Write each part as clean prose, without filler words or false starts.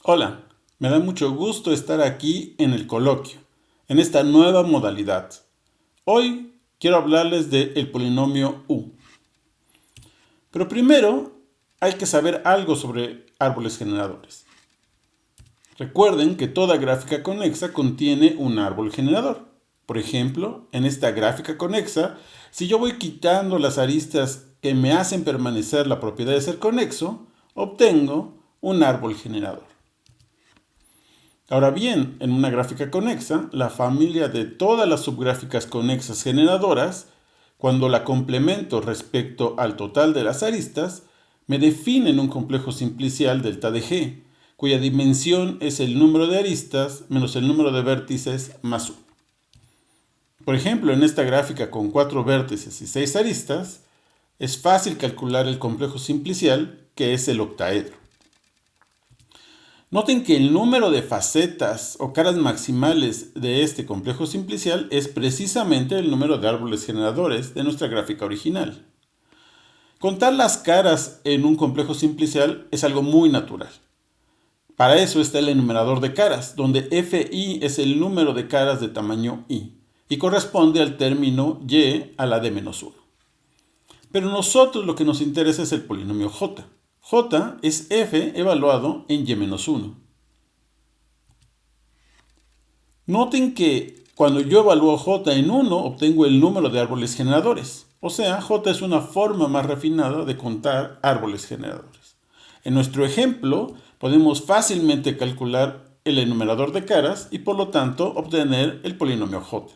Hola, me da mucho gusto estar aquí en el coloquio, en esta nueva modalidad. Hoy quiero hablarles del polinomio U. Pero primero hay que saber algo sobre árboles generadores. Recuerden que toda gráfica conexa contiene un árbol generador. Por ejemplo, en esta gráfica conexa, si yo voy quitando las aristas que me hacen permanecer la propiedad de ser conexo, obtengo un árbol generador. Ahora bien, en una gráfica conexa, la familia de todas las subgráficas conexas generadoras, cuando la complemento respecto al total de las aristas, me definen un complejo simplicial delta de G, cuya dimensión es el número de aristas menos el número de vértices más 1. Por ejemplo, en esta gráfica con 4 vértices y 6 aristas, es fácil calcular el complejo simplicial, que es el octaedro. Noten que el número de facetas o caras maximales de este complejo simplicial es precisamente el número de árboles generadores de nuestra gráfica original. Contar las caras en un complejo simplicial es algo muy natural. Para eso está el enumerador de caras, donde fi es el número de caras de tamaño i y corresponde al término y a la de menos 1. Pero nosotros lo que nos interesa es el polinomio j. J es f evaluado en y-1. Noten que cuando yo evalúo j en 1, obtengo el número de árboles generadores. O sea, j es una forma más refinada de contar árboles generadores. En nuestro ejemplo, podemos fácilmente calcular el enumerador de caras y por lo tanto obtener el polinomio j.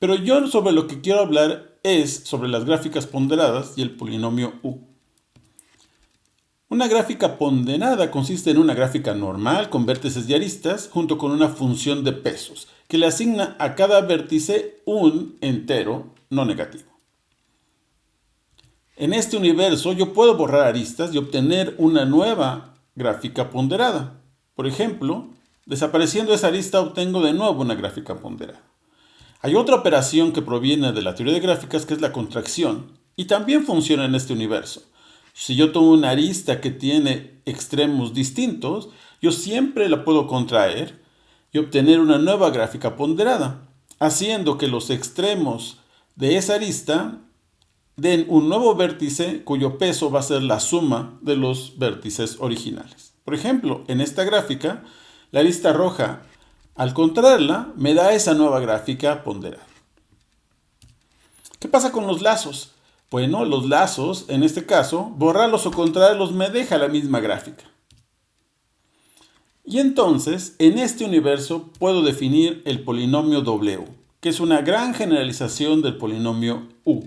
Pero yo sobre lo que quiero hablar es sobre las gráficas ponderadas y el polinomio u. Una gráfica ponderada consiste en una gráfica normal con vértices y aristas junto con una función de pesos que le asigna a cada vértice un entero no negativo. En este universo yo puedo borrar aristas y obtener una nueva gráfica ponderada. Por ejemplo, desapareciendo esa arista obtengo de nuevo una gráfica ponderada. Hay otra operación que proviene de la teoría de gráficas que es la contracción y también funciona en este universo. Si yo tomo una arista que tiene extremos distintos, yo siempre la puedo contraer y obtener una nueva gráfica ponderada, haciendo que los extremos de esa arista den un nuevo vértice cuyo peso va a ser la suma de los vértices originales. Por ejemplo, en esta gráfica, la arista roja, al contraerla, me da esa nueva gráfica ponderada. ¿Qué pasa con los lazos? Bueno, los lazos, en este caso, borrarlos o contraerlos me deja la misma gráfica. Y entonces, en este universo puedo definir el polinomio W, que es una gran generalización del polinomio U.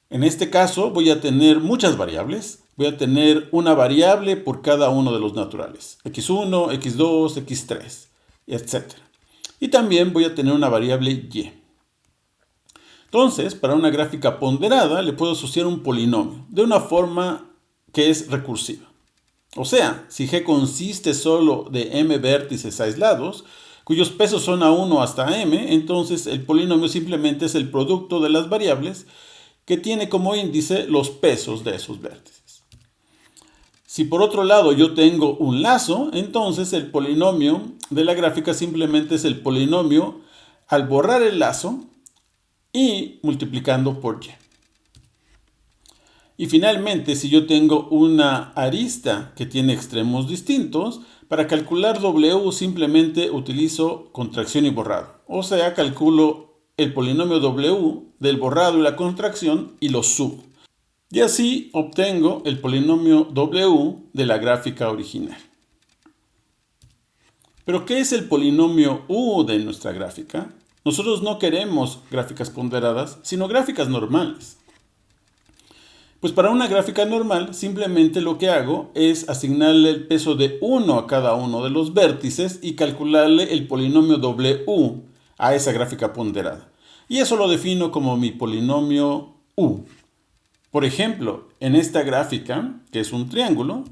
En este caso voy a tener muchas variables. Voy a tener una variable por cada uno de los naturales. x1, x2, x3, etc. Y también voy a tener una variable y. Entonces, para una gráfica ponderada le puedo asociar un polinomio de una forma que es recursiva. O sea, si g consiste solo de m vértices aislados, cuyos pesos son a1 hasta m, entonces el polinomio simplemente es el producto de las variables que tiene como índice los pesos de esos vértices. Si por otro lado yo tengo un lazo, entonces el polinomio de la gráfica simplemente es el polinomio al borrar el lazo y multiplicando por y. Y finalmente, si yo tengo una arista que tiene extremos distintos, para calcular W simplemente utilizo contracción y borrado. O sea, calculo el polinomio W del borrado y la contracción y lo subo. Y así obtengo el polinomio W de la gráfica original. ¿Pero qué es el polinomio U de nuestra gráfica? Nosotros no queremos gráficas ponderadas, sino gráficas normales. Pues para una gráfica normal, simplemente lo que hago es asignarle el peso de 1 a cada uno de los vértices y calcularle el polinomio W a esa gráfica ponderada. Y eso lo defino como mi polinomio U. Por ejemplo, en esta gráfica, que es un triángulo,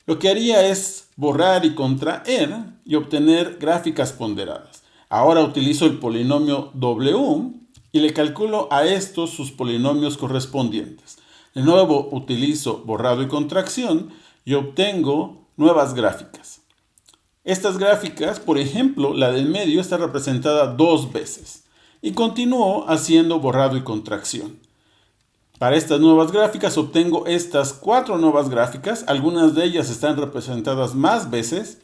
lo que haría es borrar y contraer y obtener gráficas ponderadas. Ahora utilizo el polinomio W y le calculo a estos sus polinomios correspondientes. De nuevo utilizo borrado y contracción y obtengo nuevas gráficas. Estas gráficas, por ejemplo, la del medio está representada 2 veces y continúo haciendo borrado y contracción. Para estas nuevas gráficas obtengo estas 4 nuevas gráficas, algunas de ellas están representadas más veces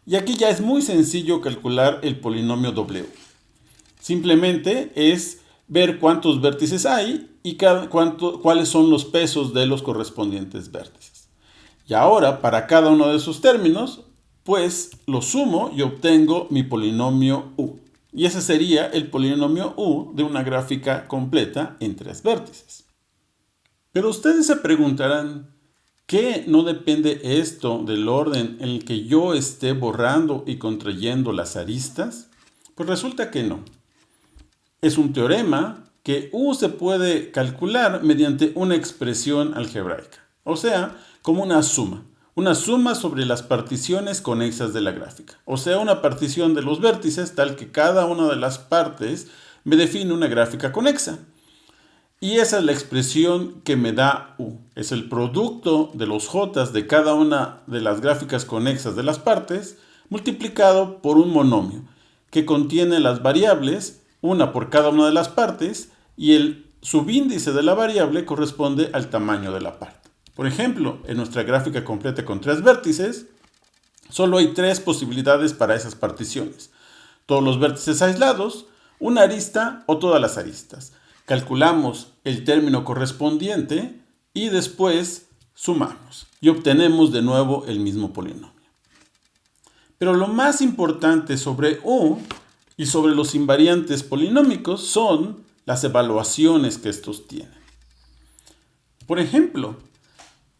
y aquí ya es muy sencillo calcular el polinomio W. Simplemente es ver cuántos vértices hay y cuáles son los pesos de los correspondientes vértices. Y ahora, para cada uno de esos términos, pues lo sumo y obtengo mi polinomio U. Y ese sería el polinomio U de una gráfica completa en 3 vértices. Pero ustedes se preguntarán, ¿qué no depende esto del orden en el que yo esté borrando y contrayendo las aristas? Pues resulta que no. Es un teorema que U se puede calcular mediante una expresión algebraica, o sea, como una suma sobre las particiones conexas de la gráfica, o sea, una partición de los vértices tal que cada una de las partes me define una gráfica conexa. Y esa es la expresión que me da U. Es el producto de los J de cada una de las gráficas conexas de las partes multiplicado por un monomio que contiene las variables, una por cada una de las partes, y el subíndice de la variable corresponde al tamaño de la parte. Por ejemplo, en nuestra gráfica completa con 3 vértices, solo hay 3 posibilidades para esas particiones. Todos los vértices aislados, una arista o todas las aristas. Calculamos el término correspondiente y después sumamos y obtenemos de nuevo el mismo polinomio. Pero lo más importante sobre U y sobre los invariantes polinómicos son las evaluaciones que estos tienen. Por ejemplo,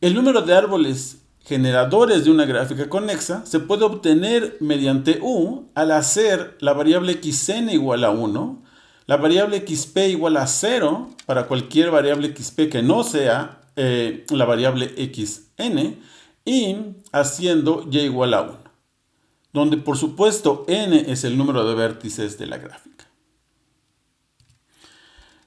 el número de árboles generadores de una gráfica conexa se puede obtener mediante U al hacer la variable xn igual a 1, la variable xp igual a 0 para cualquier variable xp que no sea la variable xn y haciendo y igual a 1, donde por supuesto n es el número de vértices de la gráfica.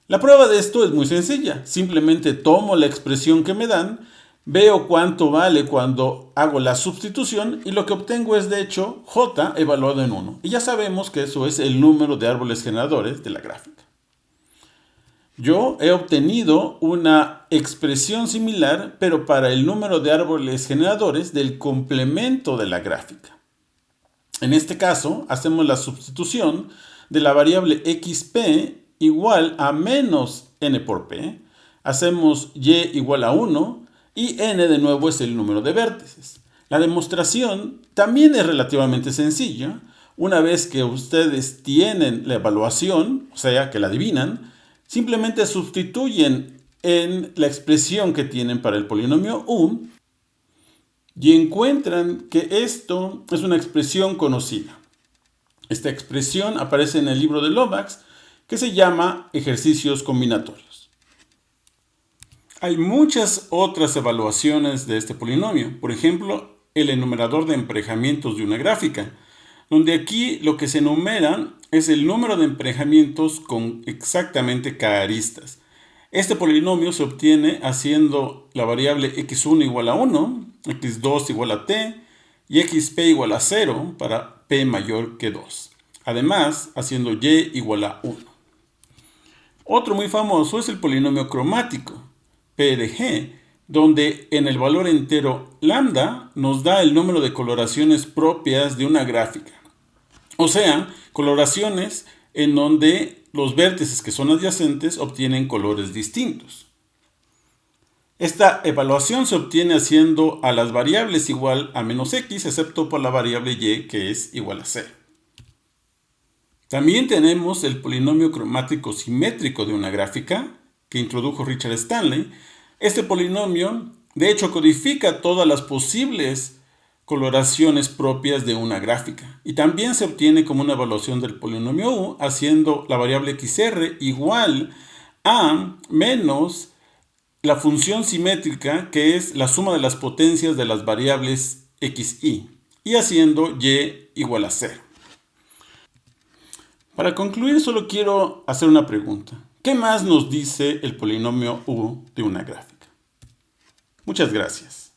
La prueba de esto es muy sencilla. Simplemente tomo la expresión que me dan, veo cuánto vale cuando hago la sustitución y lo que obtengo es de hecho j evaluado en 1. Y ya sabemos que eso es el número de árboles generadores de la gráfica. Yo he obtenido una expresión similar, pero para el número de árboles generadores del complemento de la gráfica. En este caso, hacemos la sustitución de la variable xp igual a menos n por p, hacemos y igual a 1 y n de nuevo es el número de vértices. La demostración también es relativamente sencilla. Una vez que ustedes tienen la evaluación, o sea que la adivinan, simplemente sustituyen en la expresión que tienen para el polinomio U y encuentran que esto es una expresión conocida. Esta expresión aparece en el libro de Lomax, que se llama ejercicios combinatorios. Hay muchas otras evaluaciones de este polinomio. Por ejemplo, el enumerador de emparejamientos de una gráfica, donde aquí lo que se enumera es el número de emparejamientos con exactamente k aristas. Este polinomio se obtiene haciendo la variable x1 igual a 1, x2 igual a t y xp igual a 0 para p mayor que 2. Además, haciendo y igual a 1. Otro muy famoso es el polinomio cromático, P de G, donde en el valor entero lambda nos da el número de coloraciones propias de una gráfica. O sea, coloraciones en donde los vértices que son adyacentes obtienen colores distintos. Esta evaluación se obtiene haciendo a las variables igual a menos x, excepto por la variable y que es igual a 0. También tenemos el polinomio cromático simétrico de una gráfica que introdujo Richard Stanley. Este polinomio, de hecho, codifica todas las posibles coloraciones propias de una gráfica. Y también se obtiene como una evaluación del polinomio U haciendo la variable xr igual a menos la función simétrica que es la suma de las potencias de las variables xy y haciendo y igual a 0. Para concluir, solo quiero hacer una pregunta. ¿Qué más nos dice el polinomio U de una gráfica? Muchas gracias.